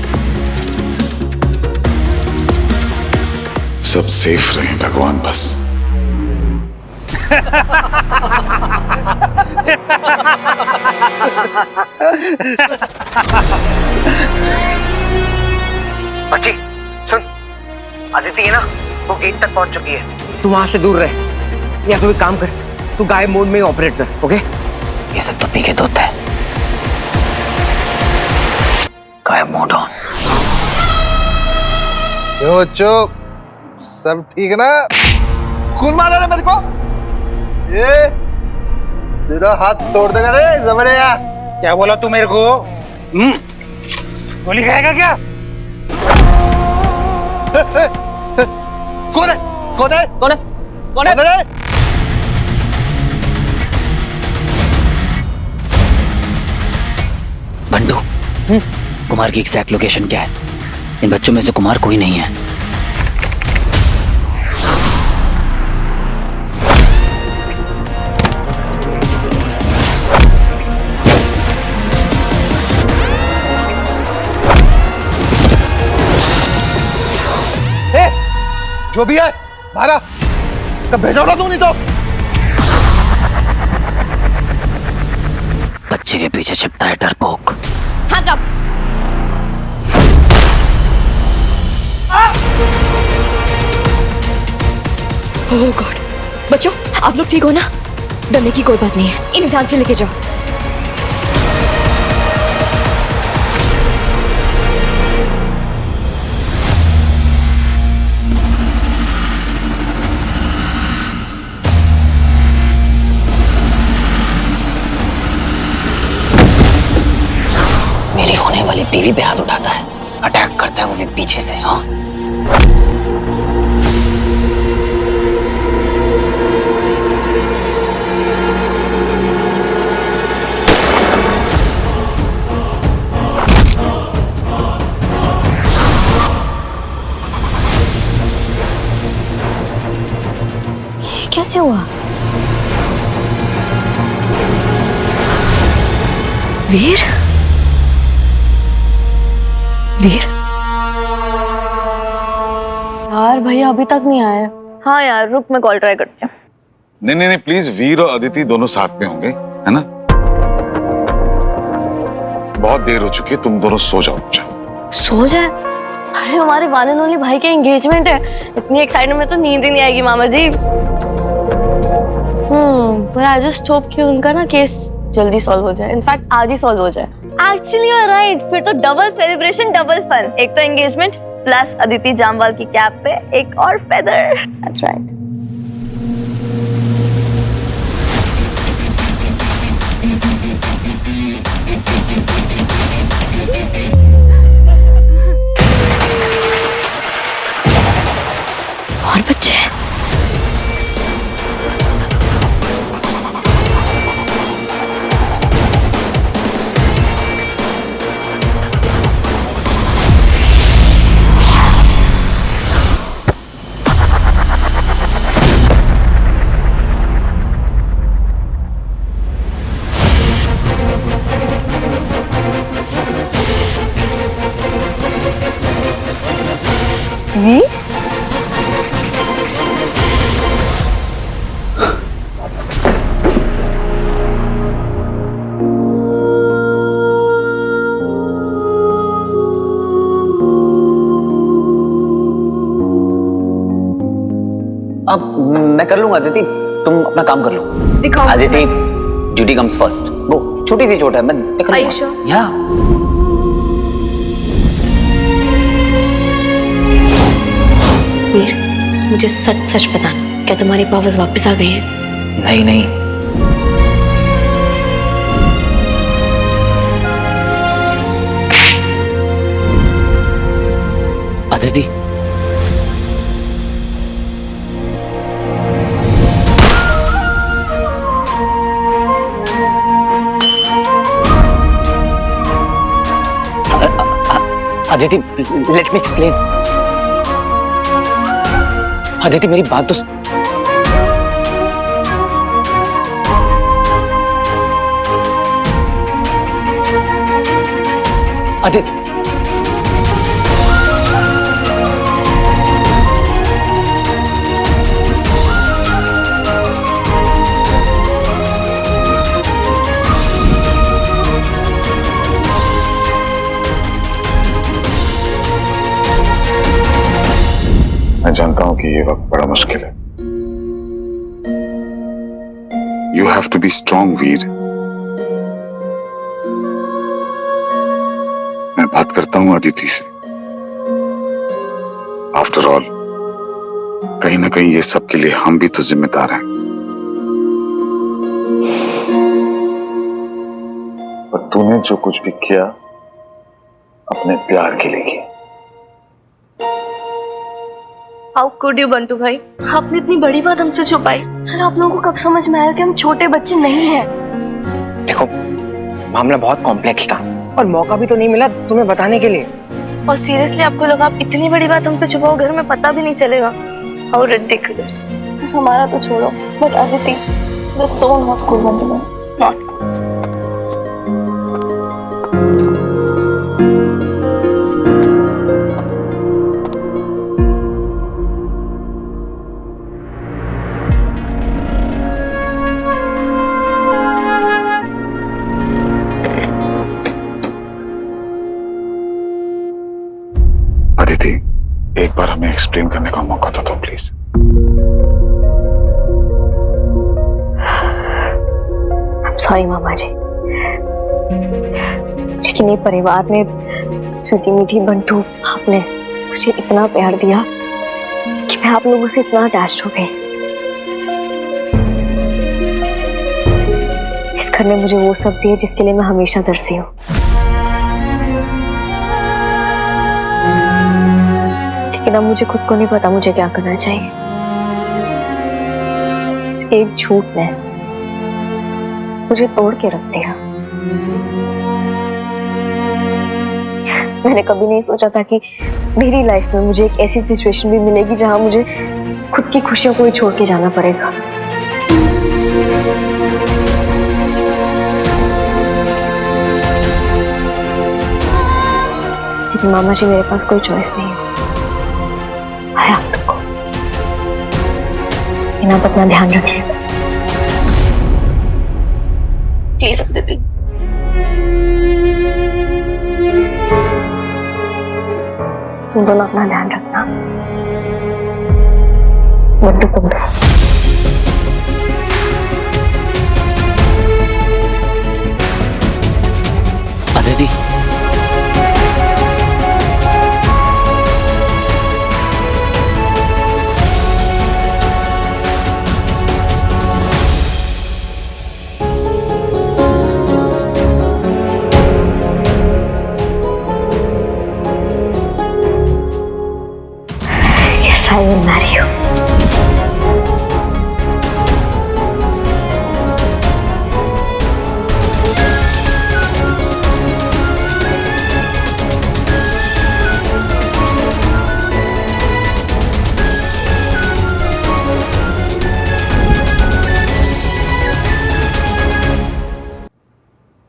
सब सेफ रहे भगवान बस। बच्ची सुन, अदिति है ना, वो गेट तक पहुंच चुकी है। तू वहां से दूर रहे, या तो एक काम कर, तू गायब मोड में ऑपरेट कर, ओके? ये सब तो पी के धोते हैं। गायब मोड ऑन। यो चुप, सब ठीक है ना? खून मारा रे मेरे को, ये तेरा हाथ तोड़ देगा रे जबड़ेया। क्या बोला तू मेरे को? गोली खाएगा क्या? कौन है? कौन है? कौन है? कौन है? रे? बंटू, कुमार की एग्जैक्ट लोकेशन क्या है? इन बच्चों में से कुमार कोई नहीं है। जो भी है मारा, इसका भेजा उड़ा दूं नहीं तो। बच्चे के पीछे छिपता है डरपोक। Hands up! ओह गॉड, बच्चों आप लोग ठीक हो ना? डरने की कोई बात नहीं है, इन्हें ध्यान से लेके जाओ। मेरी होने वाली बीवी पे हाथ उठाता है, अटैक करता है वो भी पीछे से। हाँ, ये कैसे हुआ? वीर? वीर? यार भैया अभी तक नहीं आए। हाँ यार रुक, मैं कॉल ट्राई करती हूँ। नहीं नहीं नहीं, प्लीज, वीर और अदिति दोनों साथ में होंगे, है ना? बहुत देर हो चुकी है, तुम दोनों सो जाओ। सो जाए? अरे हमारे वन एंड ओनली भाई के एंगेजमेंट है, इतनी एक्साइटमेंट में तो नींद ही नहीं आएगी मामा जी। पर आई जस्ट होप कि उनका ना केस जल्दी सॉल्व हो जाए, इनफैक्ट आज ही सॉल्व हो जाए। एक्चुअली यू आर राइट, फिर तो डबल सेलिब्रेशन डबल फन। एक तो एंगेजमेंट प्लस अदिति जामवाल की कैप पे एक और फेदर। That's right. मैं कर लूंगा अदिति, तुम अपना काम कर लो। दिखाओ। Aditi, duty comes first. वो छोटी सी चोट है, मैं कर Are you लूंगा। sure? या वीर, मुझे सच सच बताना, क्या तुम्हारी पावर्स वापस आ गई हैं? नहीं नहीं, Aditi Aditi, let me explain. Aditi मेरी बात तो अदिति, मैं जानता हूं कि ये वक्त बड़ा मुश्किल है। You have to be strong Veer. मैं बात करता हूं अदिति से। आफ्टर ऑल, कहीं ना कहीं ये सब के लिए हम भी तो जिम्मेदार हैं। पर तूने जो कुछ भी किया अपने प्यार के लिए किया। हाउ कुड यू बंटू भाई, आपने इतनी बड़ी बात हमसे छुपाई। और आप लोगों को कब समझ में आया कि हम छोटे बच्चे नहीं हैं? देखो, मामला बहुत कॉम्प्लेक्स था और मौका भी तो नहीं मिला तुम्हें बताने के लिए। और सीरियसली आपको लगा आप इतनी बड़ी बात हमसे छुपाओ, घर में पता भी नहीं चलेगा? How ridiculous. हमारा तो छोड़ो, but Aditi just so not cool Bantu भाई, नॉट। अदिति, एक बार हमें एक्सप्लेन करने का मौका तो दो प्लीज। सॉरी मामा जी, लेकिन ये परिवार ने, स्वीटी मीठी बंटू, आपने मुझे इतना प्यार दिया कि मैं आप लोगों से इतना अटैच्ड हो गई। इस घर ने मुझे वो सब दिया जिसके लिए मैं हमेशा तरसी हूँ। लेकिन अब मुझे खुद को नहीं पता मुझे क्या करना चाहिए। इस एक झूठ ने मुझे तोड़ के रख दिया। मैंने कभी नहीं सोचा था कि मेरी लाइफ में मुझे एक ऐसी सिचुएशन भी मिलेगी जहां मुझे खुद की खुशियों को ही छोड़ के जाना पड़ेगा। लेकिन मामा जी, मेरे पास कोई चॉइस नहीं है। I have to go। आप अपना ध्यान रखें प्लीज अदिति। तुम दोनों अपना ध्यान रखना। बंटू तुम भी। Aditi, I will marry you।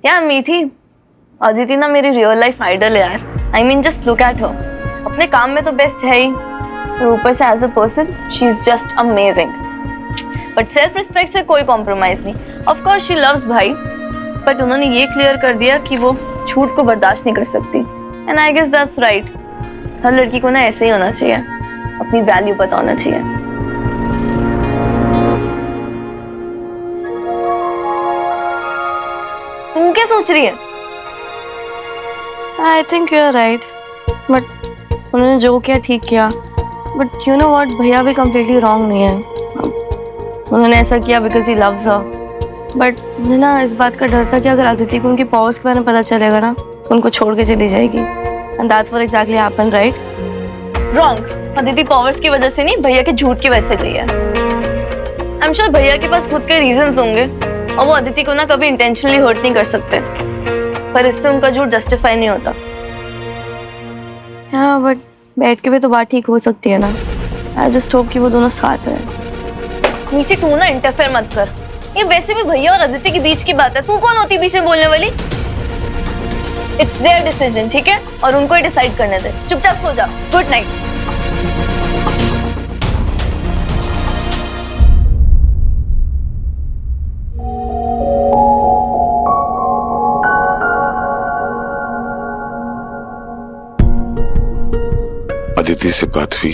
यार मीठी, अदिति ना मेरी रियल लाइफ आइडल है यार। I mean just look at her। अपने काम में तो बेस्ट है ही, ऊपर से as a person she is just amazing. But self respect से कोई कॉम्प्रोमाइज नहीं। ऑफ कोर्स शी लव्स भाई, बट उन्होंने ये क्लियर कर दिया कि वो झूठ को बर्दाश्त नहीं कर सकती। And I guess that's right. हर लड़की को ना ऐसे ही होना चाहिए, अपनी वैल्यू पता होना चाहिए। सोच रही है? I think you are right, but उन्होंने जो किया ठीक किया, बट यू नो व्हाट, भैया भी कम्प्लीटली रॉन्ग नहीं है। उन्होंने ऐसा किया because he loves her, but मुझे ना इस बात का डर था कि अगर अदिति को उनकी पावर्स के बारे में पता चलेगा ना तो उनको छोड़ के चली जाएगी, and that's what exactly happened, right? Wrong. Aditi powers की वजह से नहीं, भैया के झूठ की वजह से गई है। आई एम श्योर भैया के पास खुद के रीजंस होंगे और वो अदिति को ना कभी इंटेंशनली हर्ट नहीं कर सकते, पर इससे उनका झूठ जस्टिफाई नहीं होता। हाँ, बट बैठ के भी तो बात ठीक हो सकती है ना। आई जस्ट होप कि वो दोनों साथ हैं। नीचे तू ना इंटरफेयर मत कर, ये वैसे भी भैया और अदिति के बीच की बात है, तू कौन होती बीच में बोलने वाली? इट्स देयर डिसीजन, ठीक है, और उनको ही डिसाइड करने दे। चुपचाप सो जा। Good night. अदिति से बात हुई?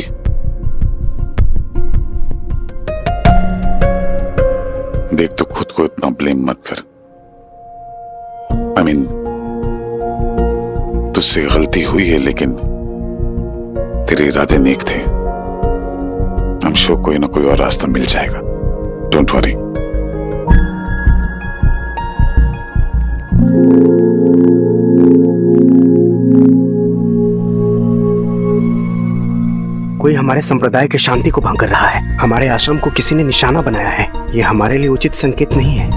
देख, तो खुद को इतना ब्लेम मत कर। आई मीन, तुझसे गलती हुई है, लेकिन तेरे इरादे नेक थे। हम श्योर कोई ना कोई और रास्ता मिल जाएगा। Don't worry. कोई हमारे संप्रदाय के शांति को भंग कर रहा है। हमारे आश्रम को किसी ने निशाना बनाया है। ये हमारे लिए उचित संकेत नहीं है।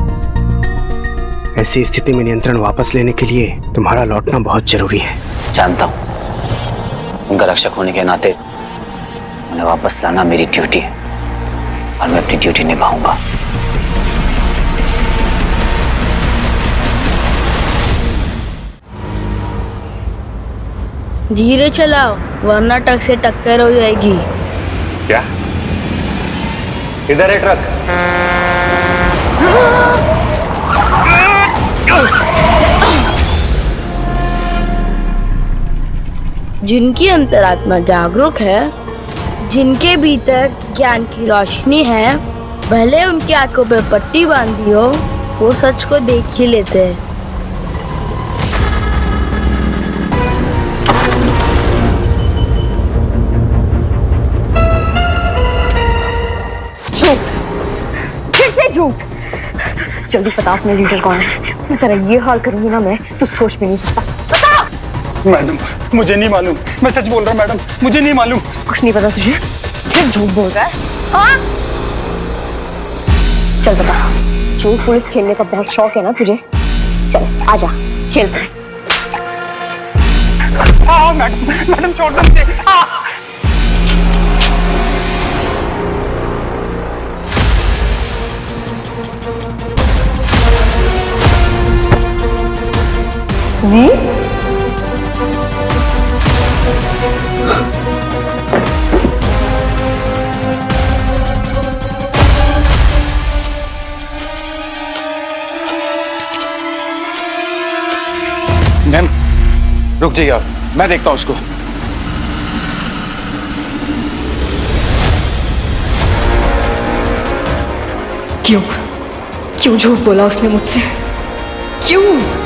ऐसी स्थिति में नियंत्रण वापस लेने के लिए तुम्हारा लौटना बहुत जरूरी है। जानता हूं, उनका रक्षक होने के नाते उन्हें वापस लाना मेरी ड्यूटी है और मैं अपनी ड्यूटी निभाऊंगा। धीरे चलाओ वरना ट्रक से टक्कर हो जाएगी। क्या? इधर है ट्रक। जिनकी अंतरात्मा जागरूक है, जिनके भीतर ज्ञान की रोशनी है, भले उनकी आंखों पे पट्टी बांधी हो, वो सच को देख ही लेते हैं। झूठ। जल्दी बता अपने लीडर कौन है। मैं तेरा ये हाल करूंगी ना, मैं तो सोच भी नहीं सकता। बता। मैडम, मुझे नहीं मालूम। मैं सच बोल रहा हूँ मैडम, मुझे नहीं मालूम। कुछ नहीं पता तुझे? फिर झूठ बोल रहा है? हाँ? चल बता, झूठ पुलिस खेलने का बहुत शौक है ना तुझे? चल आजा, खेलते हैं। हाँ मैडम, मैडम छोड़ दो मुझे। मैम, रुक जाइए आप, मैं देखता हूं उसको। क्यों झूठ बोला उसने मुझसे? क्यों?